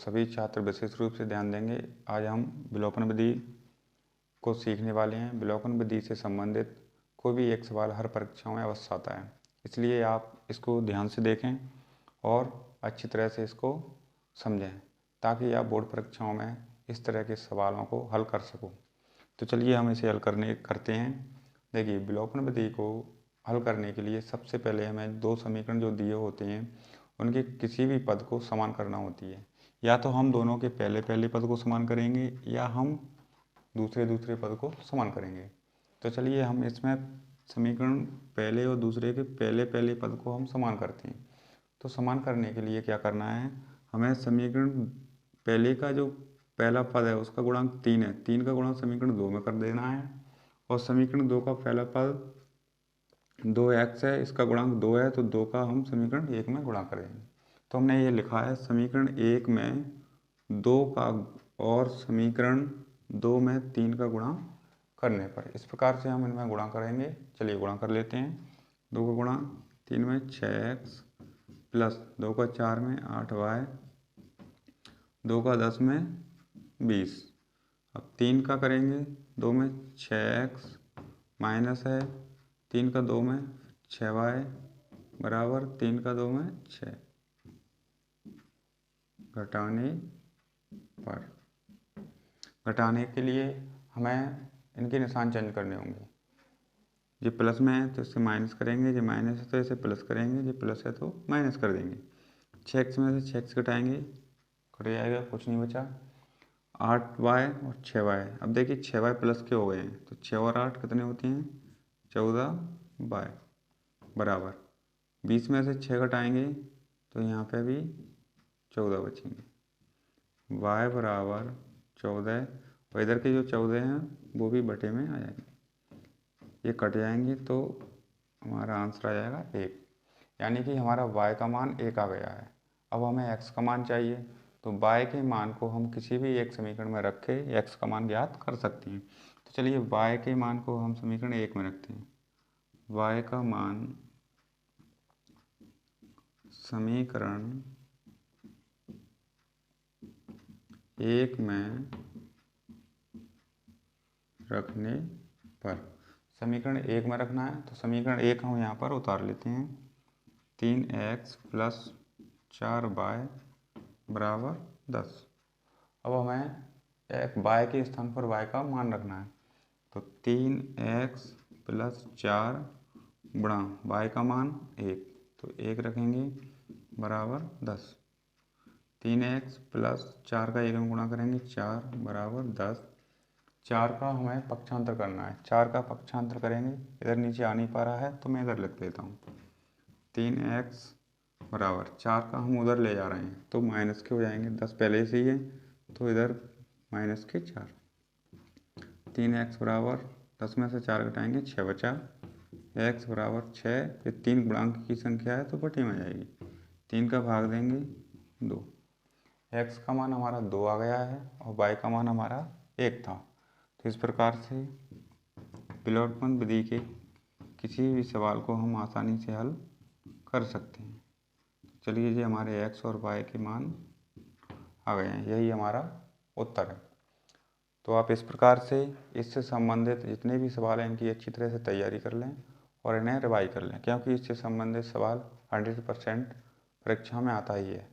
सभी छात्र विशेष रूप से ध्यान देंगे। आज हम विलोपन विधि को सीखने वाले हैं। विलोपन विधि से संबंधित कोई भी एक सवाल हर परीक्षाओं में अवश्य आता है, इसलिए आप इसको ध्यान से देखें और अच्छी तरह से इसको समझें ताकि आप बोर्ड परीक्षाओं में इस तरह के सवालों को हल कर सको। तो चलिए हम इसे हल करते हैं। देखिए, विलोपन विधि को हल करने के लिए सबसे पहले हमें दो समीकरण जो दिए होते हैं उनके किसी भी पद को समान करना होती है। या तो हम दोनों के पहले पहले पद को समान करेंगे या हम दूसरे दूसरे पद को समान करेंगे। तो चलिए हम इसमें समीकरण पहले और दूसरे के पहले पहले पद को हम समान करते हैं। तो समान करने के लिए क्या करना है, हमें समीकरण पहले का जो पहला पद है उसका गुणांक 3 है, 3 का गुणांक समीकरण 2 में कर देना है। और समीकरण 2 का पहला पद 2x है, इसका गुणांक 2 है, तो 2 का हम समीकरण 1 में गुणा करेंगे। तो हमने ये लिखा है समीकरण 1 में 2 का और समीकरण 2 में 3 का गुणा करने पर इस प्रकार से हम इनमें गुणा करेंगे। चलिए गुणा कर लेते हैं। 2 का गुणा 3 में 6x प्लस 2 का 4 में 8y, 2 का 10 में 20। अब 3 का करेंगे, 2 में 6x माइनस है 3 का 2 में 6y बराबर 3 का 2 में 6 घटाने पर। घटाने के लिए हमें इनके निशान चेंज करने होंगे। ये प्लस में है तो इससे माइनस करेंगे, ये माइनस है तो इसे प्लस करेंगे, ये प्लस है तो माइनस कर देंगे। 6x में से 6x घटाएंगे, कट जाएगा, कुछ नहीं बचा। 8y और 6y। अब देखिए 6y प्लस के हो गए हैं तो 6 और 8 कितने होते हैं, 14y बराबर 20 में से 6 घटाएंगे तो यहाँ पे भी 14 बचेंगे। y बराबर 14 और इधर के जो 14 हैं वो भी बटे में आ जाएंगे, ये कट जाएंगे तो हमारा आंसर आ जाएगा 1। यानी कि हमारा y का मान 1 आ गया है। अब हमें x का मान चाहिए, तो y के मान को हम किसी भी एक समीकरण में रख के x का मान ज्ञात कर सकते हैं। तो चलिए y के मान को हम समीकरण 1 में रखते हैं। y का मान समीकरण 1 में रखने पर, समीकरण 1 में रखना है तो समीकरण 1 हम यहाँ पर उतार लेते हैं। 3x प्लस 4y बराबर 10। अब हमें y के स्थान पर y का मान रखना है, तो 3x प्लस 4 गुणा y का मान 1, तो 1 रखेंगे बराबर 10। 3x प्लस 4 का 1 में गुणा करेंगे 4 बराबर 10। 4 का हमें पक्षांतर करना है, 4 का पक्षांतर करेंगे, इधर नीचे आ नहीं पा रहा है तो मैं इधर लिख देता हूँ। 3x बराबर 4 का हम उधर ले जा रहे हैं तो माइनस के हो जाएंगे, 10 पहले से ही है तो इधर माइनस के 4। 3x बराबर 10 में से 4 घटाएंगे 6 बचा, x बराबर 6। ये 3 गुणांक की संख्या है तो बटे में जाएगी, 3 का भाग देंगे 2। x का मान हमारा 2 आ गया है और y का मान हमारा 1 था। तो इस प्रकार से विलोपन विधि के किसी भी सवाल को हम आसानी से हल कर सकते हैं। चलिए ये हमारे x और y के मान आ गए हैं, यही हमारा उत्तर है। तो आप इस प्रकार से इससे संबंधित जितने भी सवाल हैं इनकी अच्छी तरह से तैयारी कर लें और इन्हें रिवाइज कर लें, क्योंकि इससे संबंधित सवाल 100% परीक्षा में आता ही है।